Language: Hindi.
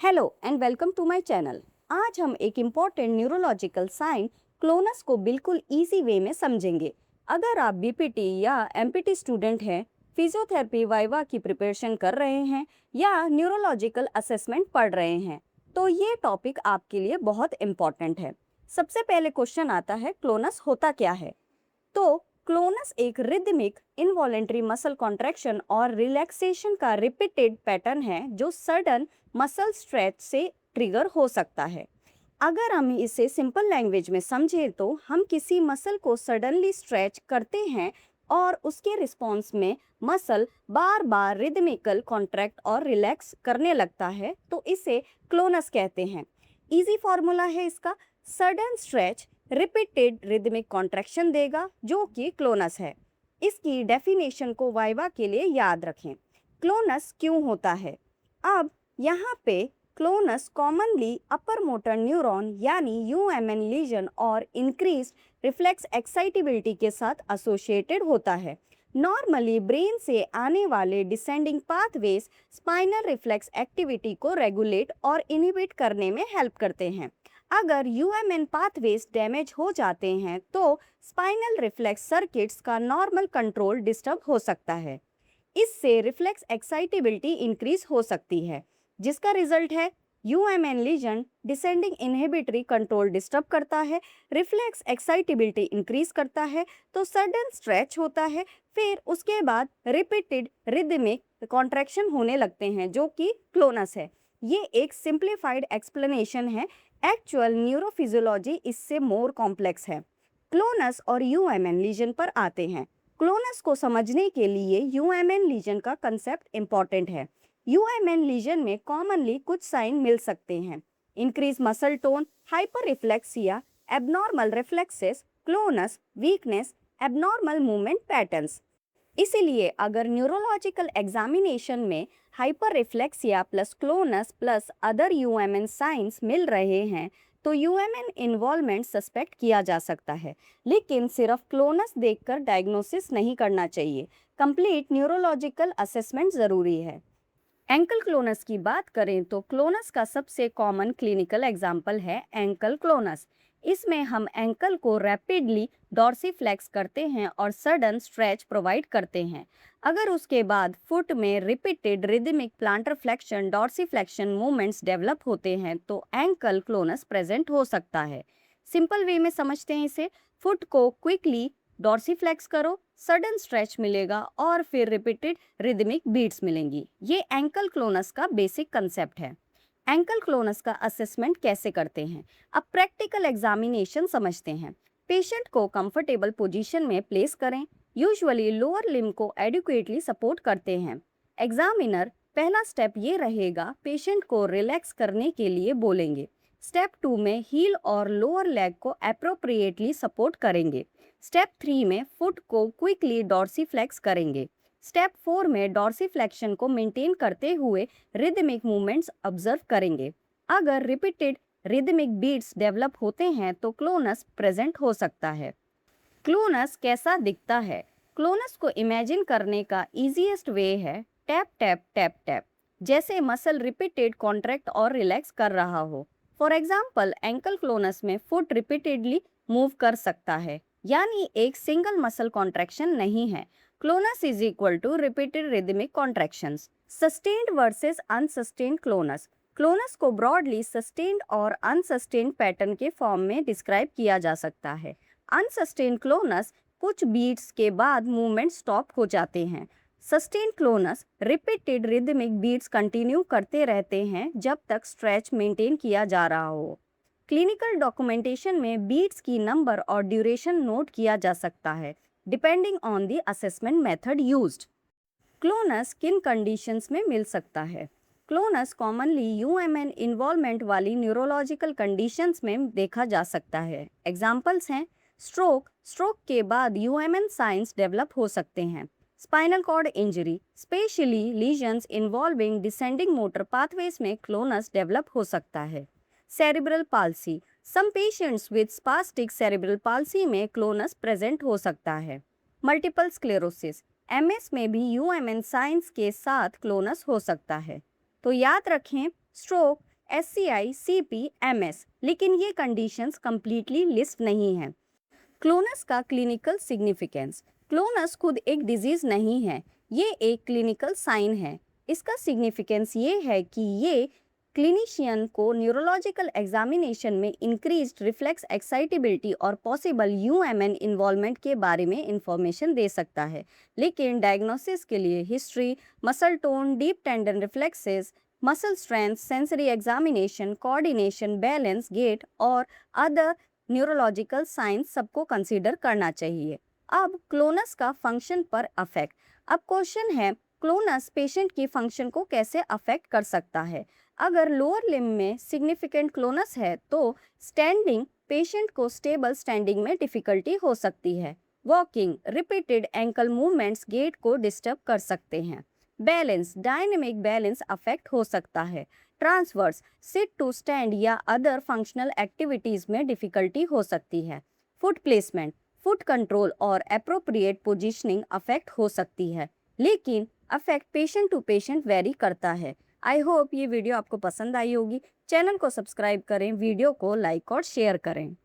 Hello and welcome to my channel. आज हम एक इम्पॉर्टेंट न्यूरोलॉजिकल साइन क्लोनस को बिल्कुल इजी वे में समझेंगे। अगर आप बीपीटी या एमपीटी स्टूडेंट हैं, फिजियोथेरेपी वाइवा की प्रिपरेशन कर रहे हैं या न्यूरोलॉजिकल असेसमेंट पढ़ रहे हैं, तो ये टॉपिक आपके लिए बहुत इम्पॉर्टेंट है। सबसे पहले क्वेश्चन आता है, क्लोनस होता क्या है? तो क्लोनस एक रिदमिक इनवॉलेंट्री मसल कॉन्ट्रैक्शन और रिलैक्सेशन का रिपीटेड पैटर्न है जो सडन मसल स्ट्रेच से ट्रिगर हो सकता है। अगर हम इसे सिंपल लैंग्वेज में समझें तो हम किसी मसल को सडनली स्ट्रेच करते हैं और उसके रिस्पॉन्स में मसल बार बार रिदमिकल कॉन्ट्रैक्ट और रिलैक्स करने लगता है, तो इसे क्लोनस कहते हैं। इजी फॉर्मूला है इसका, sudden stretch repeated rhythmic contraction देगा जो कि क्लोनस है। इसकी डेफिनेशन को वाइवा के लिए याद रखें। क्लोनस क्यों होता है? अब यहाँ पे GLONASS commonly upper motor neuron यानी यूएमएन लीजन और इंक्रीज रिफ्लेक्स एक्साइटेबिलिटी के साथ एसोसिएटेड होता है। नॉर्मली ब्रेन से आने वाले descending pathways spinal reflex activity को रेगुलेट और इनहिबिट करने में हेल्प करते हैं। अगर यूएमएन पाथवेज डैमेज हो जाते हैं तो स्पाइनल रिफ्लेक्स सर्किट्स का नॉर्मल कंट्रोल डिस्टर्ब हो सकता है। इससे रिफ्लेक्स एक्साइटेबिलिटी इंक्रीज हो सकती है, जिसका रिजल्ट है UMN lesion descending inhibitory control disturb करता है, रिफ्लेक्स एक्साइटेबिलिटी इंक्रीज करता है, तो सडन स्ट्रेच होता है, फिर उसके बाद रिपीटेड रिदमिक कॉन्ट्रैक्शन होने लगते हैं जो कि क्लोनस है। ये एक सिंप्लीफाइड एक्सप्लेनेशन है, एक्चुअल न्यूरोफिजियोलॉजी इससे मोर कॉम्प्लेक्स है। क्लोनस और यूएमएन लीजन पर आते हैं। क्लोनस को समझने के लिए यूएमएन लीजन का कंसेप्ट इंपॉर्टेंट है। यूएमएन लीजन में कॉमनली कुछ साइन मिल सकते हैं: increase muscle tone, hyperreflexia, abnormal reflexes, clonus, weakness, abnormal movement patterns. इसीलिए अगर न्यूरोलॉजिकल एग्जामिनेशन में hyperreflexia plus clonus plus other UMN signs मिल रहे हैं तो यूएमएन इन्वॉल्वमेंट सस्पेक्ट किया जा सकता है, लेकिन सिर्फ क्लोनस देखकर डायग्नोसिस नहीं करना चाहिए। कंप्लीट न्यूरोलॉजिकल असेसमेंट ज़रूरी है। एंकल क्लोनस की बात करें तो क्लोनस का सबसे कॉमन क्लिनिकल एग्जाम्पल है एंकल क्लोनस। इसमें हम एंकल को रैपिडली डॉर्सीफ्लेक्स करते हैं और सडन स्ट्रेच प्रोवाइड करते हैं। अगर उसके बाद फुट में repeated rhythmic plantar flexion dorsiflexion movements develop होते हैं तो एंकल क्लोनस प्रेजेंट हो सकता है। सिंपल वे में समझते हैं इसे, फुट को क्विकली डॉर्सीफ्लेक्स करो, सडन स्ट्रेच मिलेगा और फिर रिपीटेड रिदमिक बीट्स मिलेंगी। ये एंकल क्लोनस का बेसिक कंसेप्ट है। एंकल क्लोनस का असेसमेंट कैसे करते हैं? अब प्रैक्टिकल एग्जामिनेशन समझते हैं। पेशेंट को कंफर्टेबल पोजीशन में प्लेस करें। यूजुअली लोअर लिम्ब को एडिक्वेटली सपोर्ट करते हैं। एग्जामिनर पहला स्टेप ये रहेगा, पेशेंट को रिलैक्स करने के लिए बोलेंगे। स्टेप 2 में हील और लोअर लेग को अप्रोप्रिएटली सपोर्ट करेंगे। स्टेप 3 में फुट को क्विकली डॉर्सीफ्लेक्स करेंगे। स्टेप 4 में डॉर्सीफ्लेक्शन को मेंटेन करते हुए रिदमिक मूवमेंट्स ऑब्जर्व करेंगे। अगर रिपीटेड रिदमिक बीट्स डेवलप होते हैं तो क्लोनस प्रेजेंट हो सकता है। क्लोनस कैसा दिखता है? क्लोनस को इमेजिन करने का इजीएस्ट वे है टैप टैप टैप टैप, जैसे मसल रिपीटेड कॉन्ट्रैक्ट और रिलैक्स कर रहा हो। फॉर एग्जाम्पल, एंकल क्लोनस में फुट रिपीटेडली मूव कर सकता है, यानी एक सिंगल मसल कॉन्ट्रैक्शन नहीं है। Clonus is equal to repeated rhythmic contractions. Sustained versus unsustained clonus. Clonus को ब्रॉडली सस्टेन्ड और अनसस्टेन्ड पैटर्न के फॉर्म में डिस्क्राइब किया जा सकता है। अनसस्टेन्ड क्लोनस कुछ बीट्स के बाद मूवमेंट स्टॉप हो जाते हैं। Sustained clonus repeated rhythmic beats continue करते रहते हैं जब तक स्ट्रेच मेंटेन किया जा रहा हो। क्लिनिकल डॉक्यूमेंटेशन में बीट्स की नंबर और ड्यूरेशन नोट किया जा सकता है depending on the assessment method used. GLONASS किन कंडीशंस में मिल सकता है? क्लोनस कॉमनली यूएमएन इन्वॉल्वमेंट वाली न्यूरोलॉजिकल कंडीशंस में देखा जा सकता है। एग्जाम्पल्स हैं स्ट्रोक, स्ट्रोक के बाद यूएमएन साइंस डेवलप हो सकते हैं। Spinal cord injury, specially lesions involving descending motor pathways में क्लोनस डेवलप हो सकता है। Cerebral palsy, some patients with spastic cerebral palsy में क्लोनस प्रेजेंट हो सकता है। मल्टीपल स्क्लेरोसिस, एमएस में भी यूएमएन साइंस के साथ क्लोनस हो सकता है। तो याद रखें, स्ट्रोक, SCI, CP, MS, लेकिन ये कंडीशंस कंप्लीटली लिस्ट नहीं हैं। क्लोनस का क्लिनिकल सिग्निफिकेंस। क्लोनस खुद एक डिजीज नहीं है, ये एक क्लिनिकल साइन है। इसका सिग्निफिकेंस ये है कि ये क्लिनिशियन को न्यूरोलॉजिकल एग्जामिनेशन में इंक्रीज्ड रिफ्लेक्स एक्साइटेबिलिटी और पॉसिबल यूएमएन इन्वॉल्वमेंट के बारे में इंफॉर्मेशन दे सकता है, लेकिन डायग्नोसिस के लिए history, muscle tone, deep tendon reflexes, muscle strength, sensory examination, coordination, balance, gait और अदर न्यूरोलॉजिकल साइंस सबको कंसीडर करना चाहिए। अब क्लोनस का फंक्शन पर अफेक्ट। अब क्वेश्चन है, क्लोनस पेशेंट की फंक्शन को कैसे अफेक्ट कर सकता है? अगर लोअर लिम्ब में सिग्निफिकेंट क्लोनस है तो स्टैंडिंग, पेशेंट को स्टेबल स्टैंडिंग में डिफिकल्टी हो सकती है। Walking, repeated ankle movements gait को डिस्टर्ब कर सकते हैं। बैलेंस, डायनेमिक बैलेंस अफेक्ट हो सकता है। ट्रांसवर्स, सिट टू स्टैंड या अदर फंक्शनल एक्टिविटीज में डिफिकल्टी हो सकती है। फुट प्लेसमेंट, फुट कंट्रोल और अप्रोप्रिएट पोजीशनिंग अफेक्ट हो सकती है, लेकिन affect patient to patient vary करता है। आई होप ये वीडियो आपको पसंद आई होगी। चैनल को सब्सक्राइब करें, वीडियो को लाइक और शेयर करें।